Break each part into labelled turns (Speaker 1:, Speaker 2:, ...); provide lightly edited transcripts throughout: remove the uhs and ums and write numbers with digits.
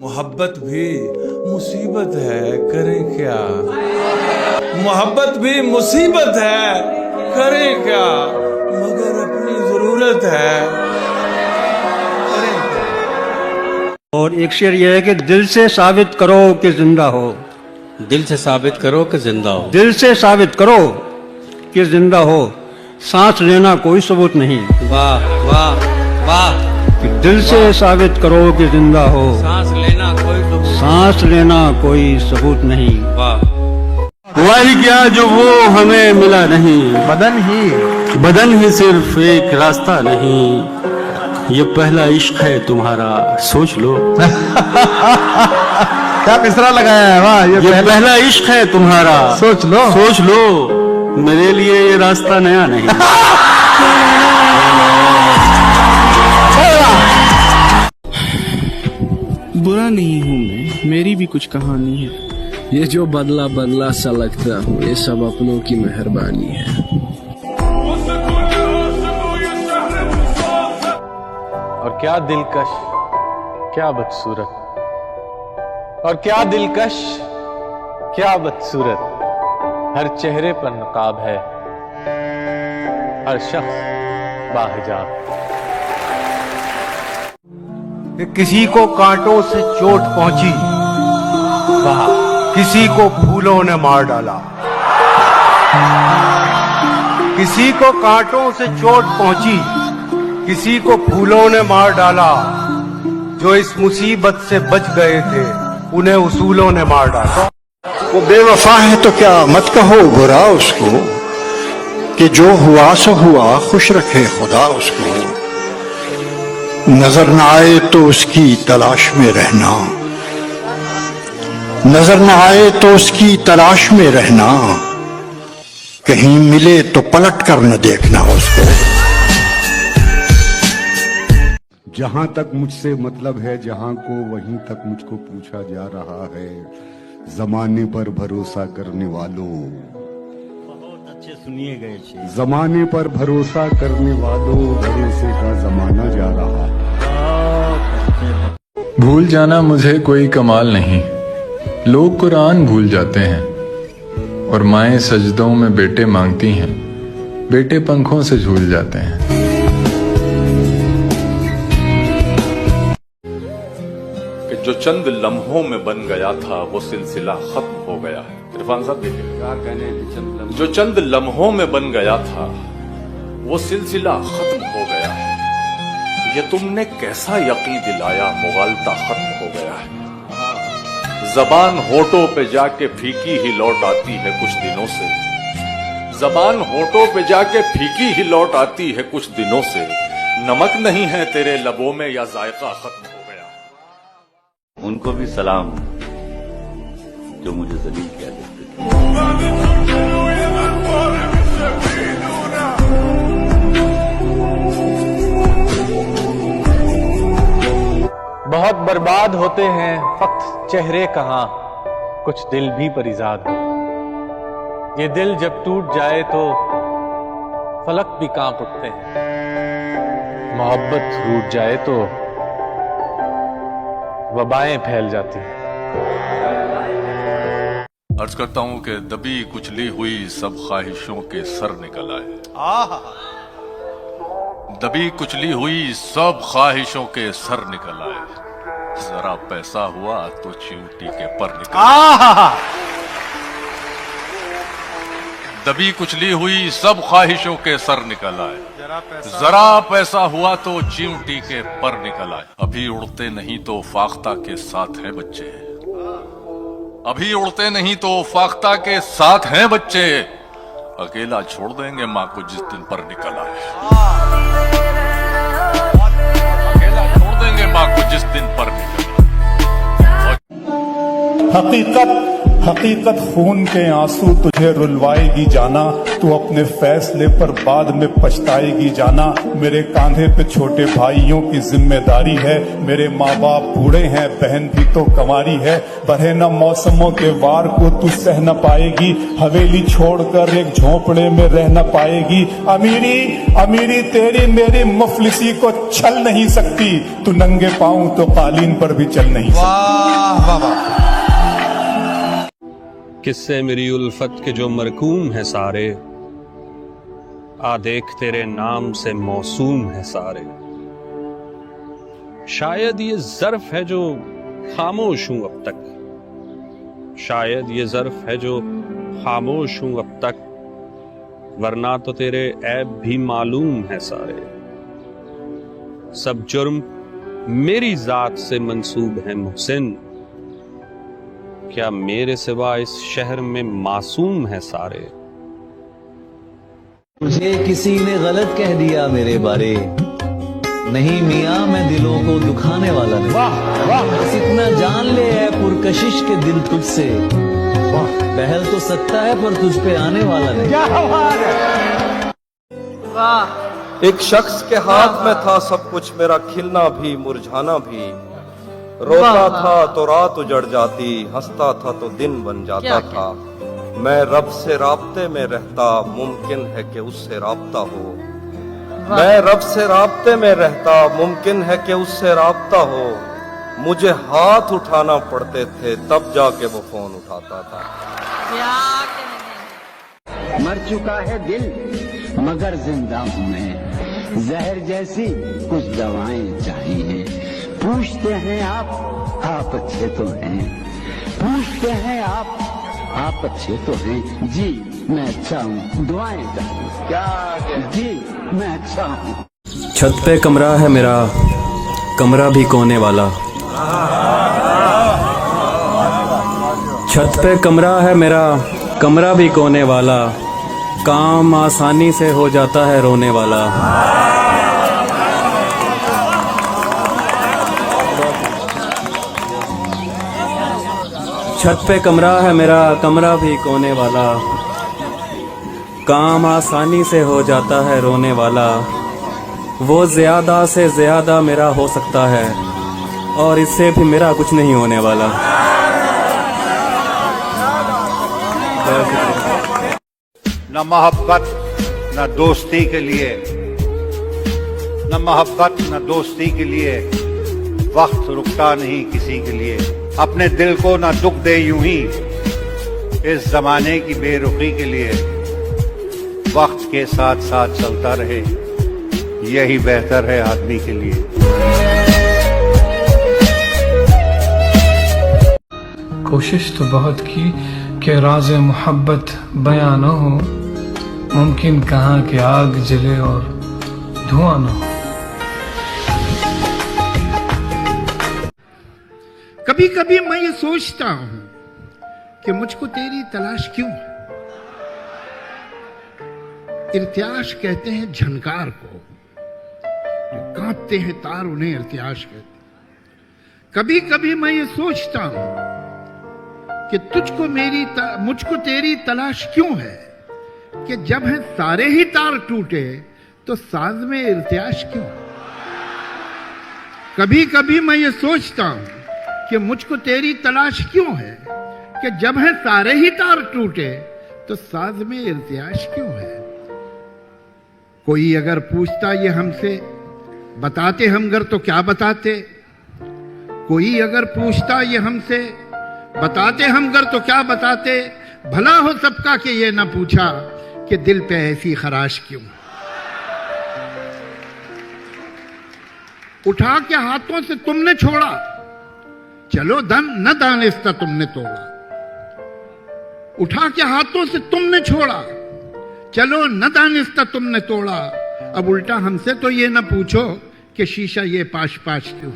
Speaker 1: मोहब्बत भी मुसीबत है, करें क्या। मोहब्बत भी मुसीबत है, करें क्या, मगर अपनी जरूरत है, करें क्या।
Speaker 2: और एक शेर यह है कि दिल से साबित करो कि जिंदा हो।
Speaker 3: दिल से साबित करो कि जिंदा हो।
Speaker 2: दिल से साबित करो कि जिंदा हो, सांस लेना कोई सबूत नहीं।
Speaker 3: वाह वाह वाह।
Speaker 2: कि दिल से साबित करो कि जिंदा हो,
Speaker 3: सांस लेना कोई सबूत।
Speaker 2: सांस लेना कोई सबूत नहीं।
Speaker 3: वाह।
Speaker 4: हुआ ही क्या जो वो हमें मिला नहीं, बदन ही सिर्फ एक रास्ता नहीं। ये पहला इश्क है तुम्हारा, सोच लो।
Speaker 5: क्या मिसरा लगाया है, वाह।
Speaker 4: ये पहला इश्क है तुम्हारा,
Speaker 5: सोच लो।
Speaker 4: सोच लो। मेरे लिए ये रास्ता नया नहीं।
Speaker 6: बुरा नहीं हूँ मैं, मेरी भी कुछ कहानी है। ये जो बदला बदला सा लगता हूँ, ये सब अपनों की मेहरबानी है।
Speaker 7: और क्या दिलकश, क्या बदसूरत, और क्या दिलकश, क्या बदसूरत। हर चेहरे पर नकाब है, हर शख्स बाहिजाब।
Speaker 5: किसी को कांटों से चोट पहुंची, किसी को फूलों ने मार डाला। किसी को कांटों से चोट पहुंची, किसी को फूलों ने मार डाला। जो इस मुसीबत से बच गए थे, उन्हें उसूलों ने मार डाला।
Speaker 8: वो बेवफा है तो क्या मत कहो बुरा उसको, कि जो हुआ सो हुआ, खुश रखे खुदा उसको। नजर न आए तो उसकी तलाश में रहना, नजर न आए तो उसकी तलाश में रहना। कहीं मिले तो पलट कर न देखना उसको।
Speaker 9: जहां तक मुझसे मतलब है जहां को, वहीं तक मुझको पूछा जा रहा है। जमाने पर भरोसा करने वालों,
Speaker 4: बहुत अच्छे सुनिए गए थे।
Speaker 9: जमाने पर भरोसा करने वालों, भरोसे का जमाना जा रहा है।
Speaker 10: भूल जाना मुझे कोई कमाल नहीं, लोग कुरान भूल जाते हैं। और माएं सजदों में बेटे मांगती हैं, बेटे पंखों से झूल जाते हैं।
Speaker 11: कि जो चंद लम्हों में बन गया था, वो सिलसिला खत्म हो गया है। इरफान साहब देखिए, जो चंद लम्हों में बन गया था, वो सिलसिला खत्म हो गया है। ये तुमने कैसा यकीन दिलाया, मुगालता खत्म हो गया है। जबान होठों पे जाके फीकी ही लौट आती है कुछ दिनों से। जबान होठों पे जाके फीकी ही लौट आती है कुछ दिनों से। नमक नहीं है तेरे लबों में या जायका खत्म हो गया।
Speaker 4: उनको भी सलाम जो मुझे जलील किया करते थे।
Speaker 7: बहुत बर्बाद होते हैं फक्त चेहरे कहां, कुछ दिल भी परिजाद हो। ये दिल जब टूट जाए तो फलक भी कांप उठते हैं। मोहब्बत रूठ जाए तो वबाएं फैल जाती हैं।
Speaker 11: अर्ज करता हूं कि दबी कुचली हुई सब ख्वाहिशों के सर निकल आए। दबी कुचली हुई सब ख्वाहिशों के सर निकल आए। जरा पैसा हुआ तो चिमटी के पर निकल आए। दबी कुचली हुई सब ख्वाहिशों के सर निकल आए। जरा पैसा हुआ तो चिमटी के पर निकल आए। अभी उड़ते नहीं तो फाख्ता के साथ हैं बच्चे। अभी उड़ते नहीं तो फाख्ता के साथ हैं बच्चे। अकेला छोड़ देंगे माँ को जिस दिन पर निकल आए। अकेला छोड़ देंगे माँ को जिस दिन पर निकल आए।
Speaker 8: हकीकत
Speaker 9: हकीकत खून के आंसू तुझे रुलवाएगी जाना, तू अपने फैसले पर बाद में पछताएगी जाना। मेरे कांधे पे छोटे भाइयों की जिम्मेदारी है, मेरे माँ बाप बूढ़े हैं, बहन भी तो कंवारी है। बढ़े न मौसमों के वार को तू सह न पाएगी, हवेली छोड़कर एक झोंपड़े में रह न पाएगी। अमीरी अमीरी तेरी मेरी मुफलिसी को छल नहीं सकती, तू नंगे पाँव तो कालीन पर भी चल नहीं सकती।
Speaker 1: वाह वाह वाह।
Speaker 6: किस्से मेरी उल्फत के जो मरकूम है सारे, आ देख तेरे नाम से मौसूम है सारे। शायद ये ज़र्फ है जो खामोश हूं अब तक, शायद ये ज़र्फ है जो खामोश हूं अब तक, वरना तो तेरे ऐब भी मालूम है सारे। सब जुर्म मेरी जात से मंसूब है मुहसिन, क्या मेरे सिवा इस शहर में मासूम है सारे।
Speaker 12: मुझे किसी ने गलत कह दिया मेरे बारे, नहीं मियाँ मैं दिलों को दुखाने वाला नहीं। वाह वाह। बस इतना जान ले है पुरकशिश के दिल तुझसे, पहल तो सकता है पर तुझ पे आने वाला नहीं। क्या बात है।
Speaker 13: वाह। एक शख्स के हाथ में था सब कुछ, मेरा खिलना भी मुरझाना भी। रोता था तो रात उजड़ जाती, हंसता था तो दिन बन जाता था। मैं रब से राब्ते में रहता, मुमकिन है कि उससे राब्ता हो। मैं रब से राब्ते में रहता, मुमकिन है कि उससे राब्ता हो। मुझे हाथ उठाना पड़ते थे तब जाके वो फोन उठाता था।
Speaker 14: मर चुका है दिल मगर जिंदा हूँ मैं, जहर जैसी कुछ दवाएं चाहिए। पूछते हैं आप अच्छे तो हैं, पूछते हैं आप अच्छे तो हैं। जी मैं अच्छा हूँ, दुआएं चाहिए। क्या जी मैं अच्छा हूँ।
Speaker 15: छत पे कमरा है मेरा, कमरा भी कोने वाला। छत पे कमरा है मेरा, कमरा भी कोने वाला। काम आसानी से हो जाता है रोने वाला। छत पे कमरा है मेरा, कमरा भी कोने वाला। काम आसानी से हो जाता है रोने वाला। वो ज्यादा से ज्यादा मेरा हो सकता है, और इससे भी मेरा कुछ नहीं होने वाला।
Speaker 5: न मोहब्बत न दोस्ती के लिए, न मोहब्बत न दोस्ती के लिए वक्त रुकता नहीं किसी के लिए। अपने दिल को न दुख दे यूं ही इस जमाने की बेरुखी के लिए। वक्त के साथ साथ चलता रहे, यही बेहतर है आदमी के लिए।
Speaker 16: कोशिश तो बहुत की कि राज़ मोहब्बत बयां न हो, मुमकिन कहाँ कि आग जले और धुआं न हो।
Speaker 17: कभी कभी मैं ये सोचता हूं कि मुझको तेरी तलाश क्यों है। इर्त्याश कहते हैं झनकार को, जो कांपते हैं तार उन्हें इर्त्याश कहते हैं। कभी कभी मैं ये सोचता हूं कि मुझको तेरी तलाश क्यों है, कि जब है सारे ही तार टूटे तो साज में इर्त्याश क्यों। कभी कभी मैं ये सोचता हूं कि मुझको तेरी तलाश क्यों है, कि जब है सारे ही तार टूटे तो साज में इर्त्याश क्यों है। कोई अगर पूछता ये हमसे, बताते हम घर तो क्या बताते। कोई अगर पूछता ये हमसे, बताते हम घर तो क्या बताते। भला हो सबका कि ये ना पूछा कि दिल पे ऐसी खराश क्यों। उठा के हाथों से तुमने छोड़ा, चलो न दानिस्ता तुमने तोड़ा। उठा के हाथों से तुमने छोड़ा, चलो न दानिस्ता तुमने तोड़ा। अब उल्टा हमसे तो ये न पूछो कि शीशा ये पाश पाश क्यों।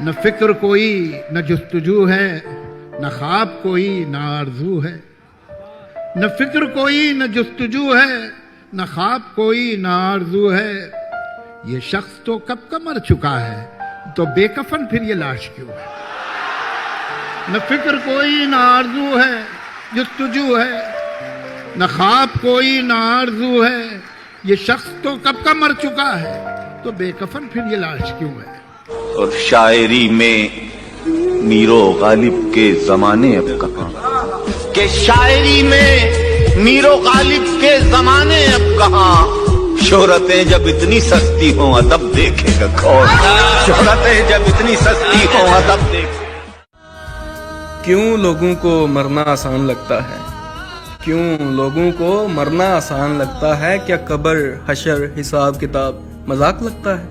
Speaker 17: न फिक्र कोई न जुस्तजू है, न ख्वाब कोई न आरजू है। न फिक्र कोई न जुस्तजू है, न ख्वाब कोई न आरजू है। ये शख्स तो कब का मर चुका है, तो बेकफन फिर ये लाश क्यों है? न फिक्र कोई न आरजू है जुस्तजू है, न ख्वाब कोई न आरजू है, ये शख्स तो कब का मर चुका है, तो बेकफन फिर ये लाश क्यों है?
Speaker 18: और शायरी में मीरो गालिब के जमाने अब कहाँ, के शायरी में मीरो गालिब के जमाने अब कहाँ, शोहरतें जब इतनी सस्ती हों अदब देखेगा कौन, शोहरतें जब इतनी सस्ती हों अदब देखेगा।
Speaker 19: क्यों लोगों को मरना आसान लगता है, क्यों लोगों को मरना आसान लगता है, क्या कब्र हशर हिसाब किताब मजाक लगता है?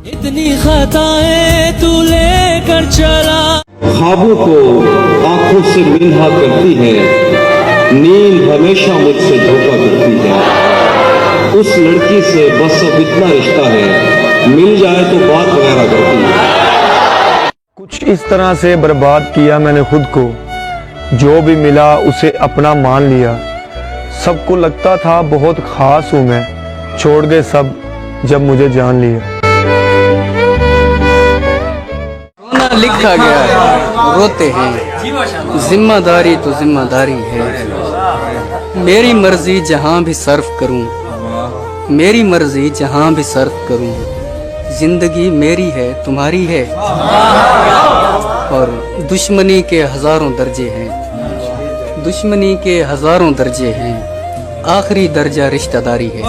Speaker 20: इतनी खताएं तू लेकर चला,
Speaker 21: ख्वाबों को आंखों से मिन्हा करती है, नींद हमेशा मुझसे धोखा करती है, उस लड़की से बस अब इतना रिश्ता है, मिल जाए तो बात वगैरह करती है।
Speaker 22: कुछ इस तरह से बर्बाद किया मैंने खुद को, जो भी मिला उसे अपना मान लिया, सबको लगता था बहुत खास हूं मैं, छोड़ गए सब जब मुझे जान लिया।
Speaker 23: लिखा गया है रोते हैं, जिम्मेदारी तो जिम्मेदारी है, मेरी मर्जी जहां भी सर्फ करूं, मेरी मर्जी जहां भी सर्फ करूं, जिंदगी मेरी है तुम्हारी है, और दुश्मनी के हजारों दर्जे हैं, दुश्मनी के हजारों दर्जे हैं, आखिरी दर्जा रिश्तेदारी है।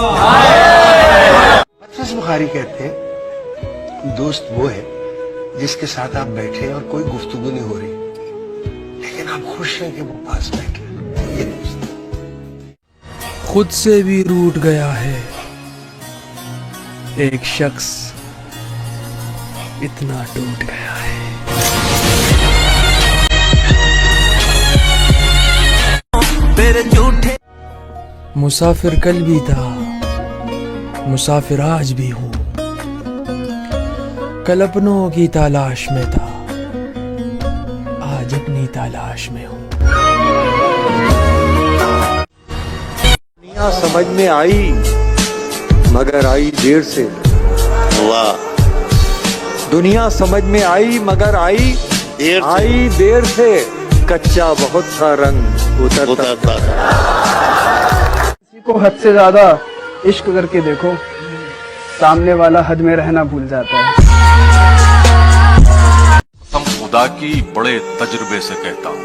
Speaker 24: बुखारी कहते हैं दोस्त वो है जिसके साथ आप बैठे और कोई गुफ्तगू नहीं हो रही, लेकिन आप खुश हैं कि वो पास बैठे, ये दोस्त।
Speaker 16: खुद से भी रूठ गया है एक शख्स, इतना टूट गया है।
Speaker 20: तेरे झूठे
Speaker 16: मुसाफिर कल भी था, मुसाफिर आज भी हूँ, कल अपनों की तलाश में था, आज अपनी तलाश में हूँ।
Speaker 25: दुनिया समझ में आई मगर आई देर से, वाह। दुनिया समझ में आई मगर आई देर से, कच्चा बहुत सा रंग उतरता था।
Speaker 26: किसी को हद से ज्यादा इश्क करके देखो, सामने वाला हद में रहना भूल जाता है।
Speaker 11: कसम खुदा की बड़े तजुर्बे से कहता हूँ,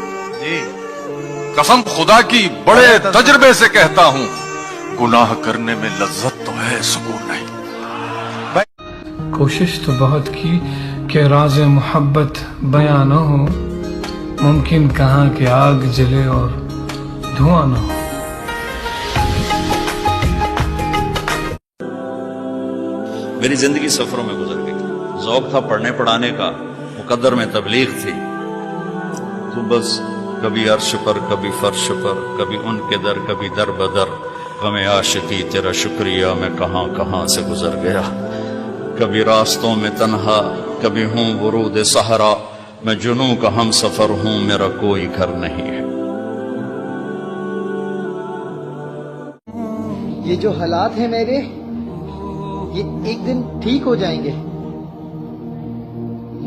Speaker 11: कसम खुदा की बड़े तजुर्बे से कहता हूँ, गुनाह करने में लज्जत तो है, सुकून नहीं।
Speaker 16: कोशिश तो बहुत की कि राज़े मोहब्बत बयां न हो, मुमकिन कहाँ कि आग जले और धुआं न हो।
Speaker 27: मेरी जिंदगी सफरों में गुजर गई, ज़ौक़ था पढ़ने पढ़ाने का, मुकद्दर में तबलीग थी, तो बस कभी अर्श पर कभी फर्श पर, कभी उनके दर कभी दर बदर, गमे आशिकी तेरा शुक्रिया मैं कहां कहां से गुजर गया, कभी रास्तों में तन्हा कभी हूं वरूद सहरा, मैं जुनूं का हम सफर हूं, मेरा कोई घर नहीं है।
Speaker 28: ये जो हालात हैं मेरे, ये एक दिन ठीक हो जाएंगे,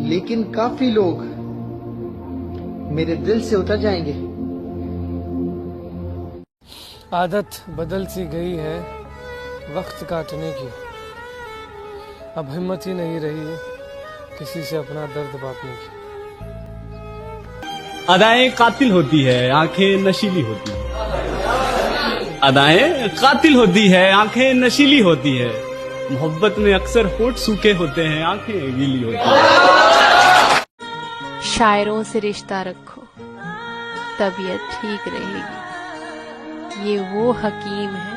Speaker 28: लेकिन काफी लोग मेरे दिल से उतर जाएंगे।
Speaker 16: आदत बदल सी गई है वक्त काटने की, अब हिम्मत ही नहीं रही किसी से अपना दर्द बांटने की।
Speaker 15: अदाएं कातिल होती है, आंखें नशीली होती है। अदाएं कातिल होती है, आंखें नशीली होती है। मोहब्बत में अक्सर होठ सूखे होते हैं, आंखें गीली होती हैं।
Speaker 29: शायरों से रिश्ता रखो, तबीयत ठीक रहेगी। ये वो हकीम है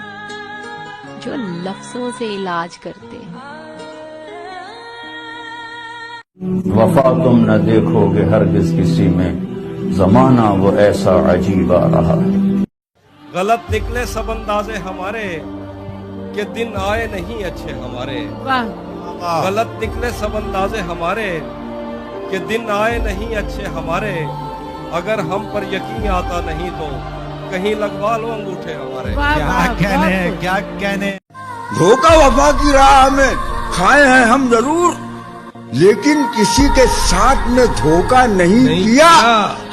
Speaker 29: जो लफ्जों से इलाज करते हैं।
Speaker 21: वफा तुम न देखोगे हरगिज किसी में, जमाना वो ऐसा अजीब आ रहा है।
Speaker 13: गलत निकले सब अंदाजे हमारे, कि दिन आए नहीं अच्छे हमारे। गलत निकले सब अंदाजे हमारे, कि दिन आए नहीं अच्छे हमारे। अगर हम पर यकीन आता नहीं तो कहीं लगवा लो अंगूठे हमारे।
Speaker 8: क्या कहने, धोखा वफा की राह में खाए हैं हम जरूर,
Speaker 24: लेकिन किसी के साथ में धोखा नहीं किया।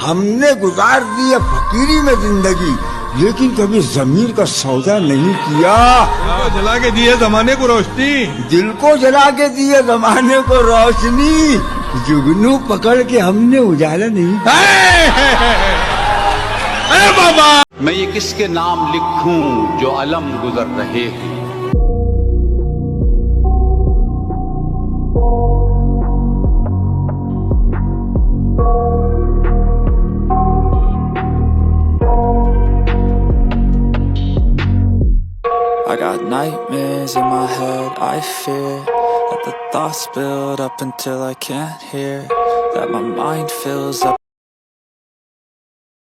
Speaker 24: हमने गुजार दी फकीरी में जिंदगी, लेकिन कभी जमीर का सौदा नहीं किया।
Speaker 1: जला के दिए जमाने को रोशनी,
Speaker 24: दिल को जला के दिए जमाने को रोशनी, जुगनू पकड़ के हमने उजाला नहीं।
Speaker 1: अरे बाबा,
Speaker 18: मैं ये किसके नाम लिखूं जो अलम गुजर रहे हैं।
Speaker 2: I got nightmares in my head, I fear that the thoughts build up until I can't hear, that my mind fills up.